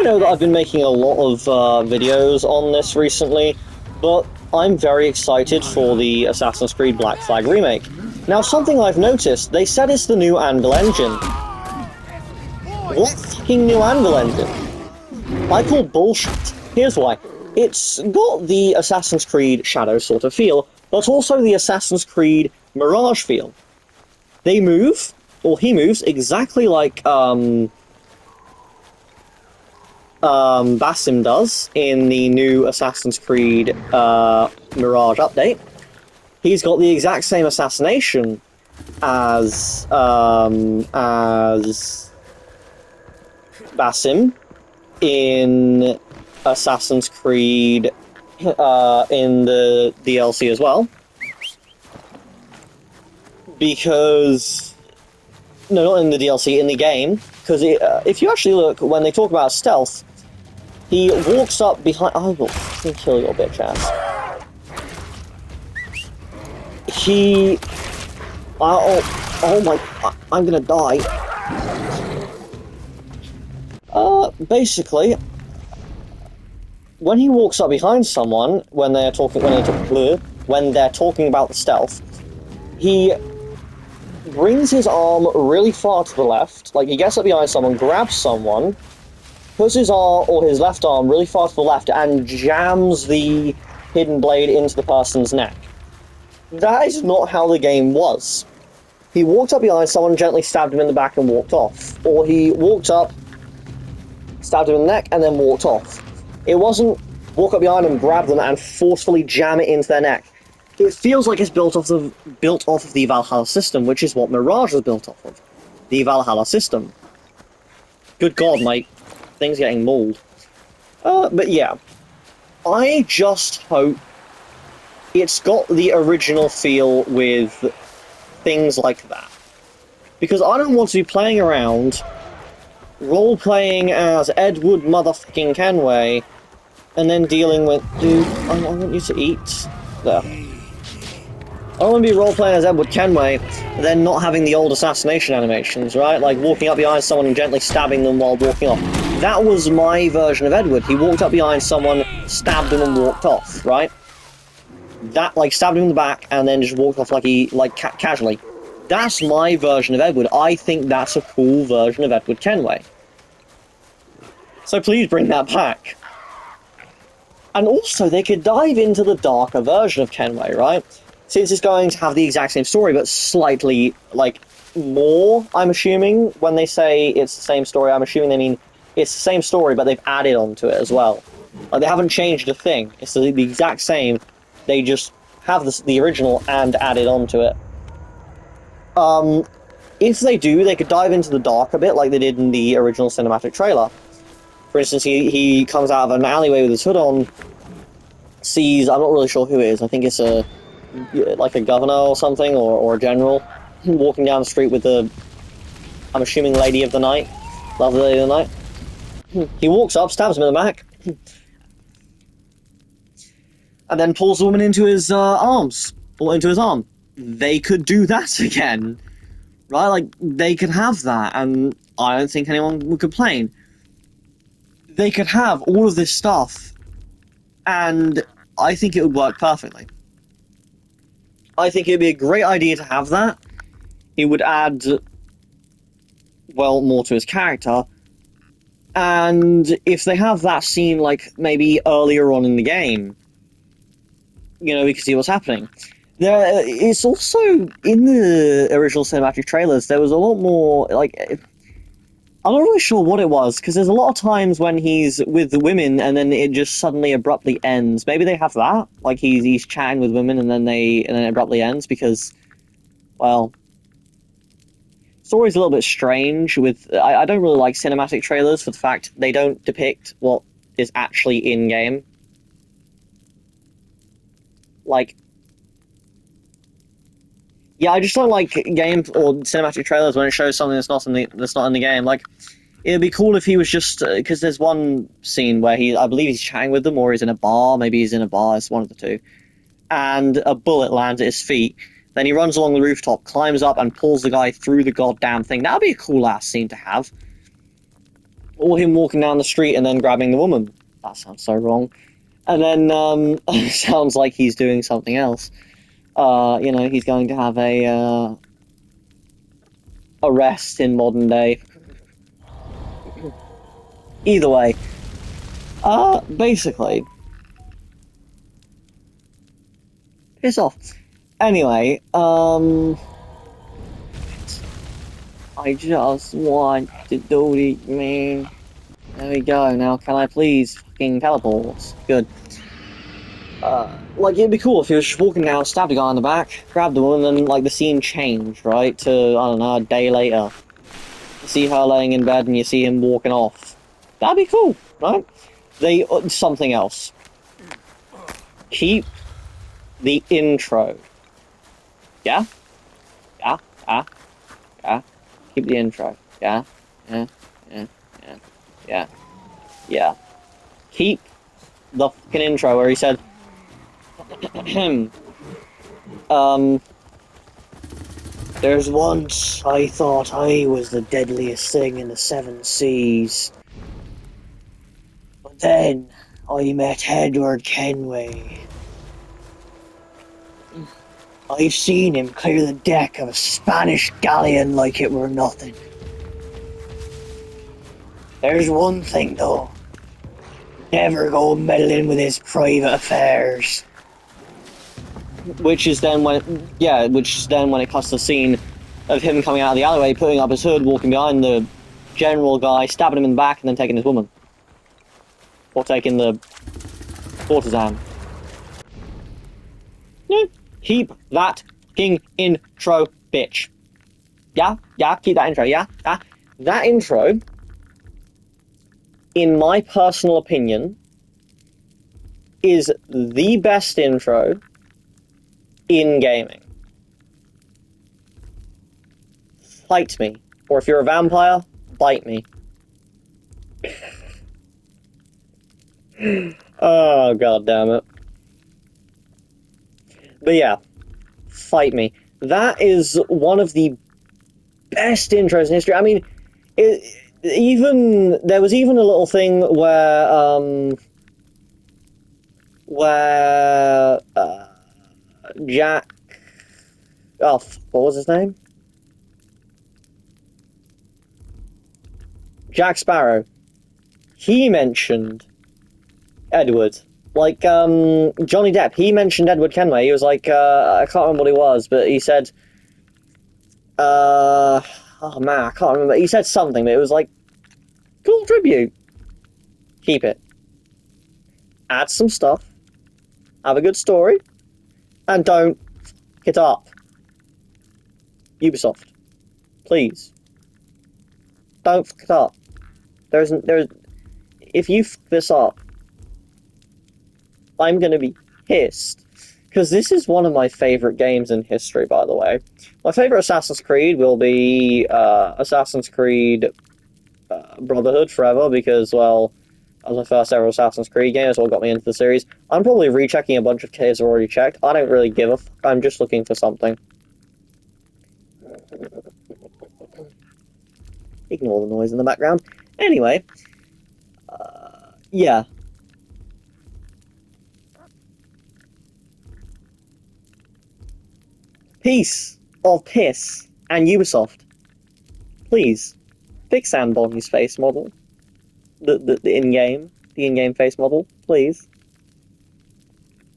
I know that I've been making a lot of videos on this recently, but I'm very excited for the Assassin's Creed Black Flag remake. Now, something I've noticed, they said it's the new Anvil engine. What fucking new Anvil engine? I call bullshit. Here's why. It's got the Assassin's Creed Shadow sort of feel, but also the Assassin's Creed Mirage feel. They move, or he moves, exactly like Basim does in the new Assassin's Creed Mirage update. He's got the exact same assassination as Basim in Assassin's Creed in the DLC as well. Because no, not in the DLC, in the game. Because if you actually look, when they talk about stealth, he walks up behind. I will fucking kill your bitch ass. He. Oh my. I'm gonna die. Basically, when he walks up behind someone, when they're talking about the stealth, he brings his arm really far to the left, like he gets up behind someone, grabs someone, puts his arm, or his left arm, really far to the left, and jams the hidden blade into the person's neck. That is not how the game was. He walked up behind someone, gently stabbed him in the back and walked off. Or he walked up, stabbed him in the neck, and then walked off. It wasn't walk up behind them, grab them, and forcefully jam it into their neck. It feels like it's built off of the Valhalla system, which is what Mirage was built off of. The Valhalla system. Good God, my thing's getting mauled. But yeah. I just hope it's got the original feel with things like that. Because I don't want to be playing around, role-playing as Edward motherfucking Kenway, and then dealing with... Dude, I want you to eat. There. I don't want to be role-playing as Edward Kenway, and then not having the old assassination animations, right? Like walking up behind someone and gently stabbing them while walking off. That was my version of Edward. He walked up behind someone, stabbed him and walked off, right? That, like, stabbed him in the back and then just walked off casually. That's my version of Edward. I think that's a cool version of Edward Kenway. So please bring that back. And also, they could dive into the darker version of Kenway, right? Since it's going to have the exact same story, but slightly, like, more, I'm assuming. When they say it's the same story, I'm assuming they mean it's the same story, but they've added onto it as well. Like, they haven't changed a thing. It's the exact same. They just have the original and added onto it. If they do, they could dive into the dark a bit, like they did in the original cinematic trailer. For instance, he comes out of an alleyway with his hood on, sees, I'm not really sure who it is, I think it's like a governor or something, or a general, walking down the street with the, I'm assuming, lady of the night, lovely lady of the night. He walks up, stabs him in the back, and then pulls the woman into his arms, or into his arm. They could do that again, right? Like, they could have that, and I don't think anyone would complain. They could have all of this stuff, and I think it would work perfectly. I think it would be a great idea to have that. It would add, well, more to his character. And if they have that scene, like, maybe earlier on in the game, you know, we can see what's happening. It's also, in the original cinematic trailers, there was a lot more, like, I'm not really sure what it was, because there's a lot of times when he's with the women and then it just suddenly abruptly ends. Maybe they have that, like he's chatting with women and then it abruptly ends because, well, story's a little bit strange with, I don't really like cinematic trailers for the fact they don't depict what is actually in-game. Like, yeah, I just don't like game or cinematic trailers when it shows something that's not in the game. Like, it'd be cool if he was just, because there's one scene where I believe he's chatting with them, or he's in a bar. Maybe he's in a bar. It's one of the two. And a bullet lands at his feet. Then he runs along the rooftop, climbs up, and pulls the guy through the goddamn thing. That'd be a cool ass scene to have. or him walking down the street and then grabbing the woman. That sounds so wrong. And then sounds like he's doing something else. He's going to have a arrest in modern day. Either way, basically, piss off. Anyway, I just want to do it, man. There we go. Now, can I please fucking teleport? Good. It'd be cool if he was just walking down, stabbed a guy in the back, grabbed the woman, and then, like, the scene changed, right? To, I don't know, a day later. You see her laying in bed and you see him walking off. That'd be cool, right? Something else. Keep the intro. Yeah? Yeah? Yeah? Yeah? Keep the intro. Yeah? Yeah? Yeah? Yeah? Yeah? Yeah. Keep the fucking intro where he said, there's once I thought I was the deadliest thing in the 7 seas. But then I met Edward Kenway. I've seen him clear the deck of a Spanish galleon like it were nothing. There's one thing though. Never go meddling with his private affairs. Which is then when it cuts the scene of him coming out of the alleyway, putting up his hood, walking behind the general guy, stabbing him in the back, and then taking his woman. Or taking the courtesan. Yeah, keep that fucking intro, bitch. Yeah, keep that intro, yeah? That intro, in my personal opinion, is the best intro in gaming. Fight me. Or if you're a vampire, bite me. Oh, god damn it. But yeah, fight me. That is one of the best intros in history. I mean, there was even a little thing where Jack, what was his name? Jack Sparrow. He mentioned Edward. Like, Johnny Depp, he mentioned Edward Kenway. He was like, I can't remember what he was, but he said, oh man, I can't remember. He said something, but it was like, cool tribute. Keep it. Add some stuff. Have a good story. And don't f*** it up. Ubisoft. Please. Don't f*** it up. If you f*** this up, I'm gonna be pissed. Because this is one of my favourite games in history, by the way. My favourite Assassin's Creed will be Assassin's Creed Brotherhood forever, because, well, that was my first ever Assassin's Creed game. That's what got me into the series. I'm probably rechecking a bunch of caves I've already checked. I don't really give a f***. I'm just looking for something. Ignore the noise in the background. Anyway, yeah. Piece of piss and Ubisoft. Please, fix Sandbonny's face model. The in-game face model, please.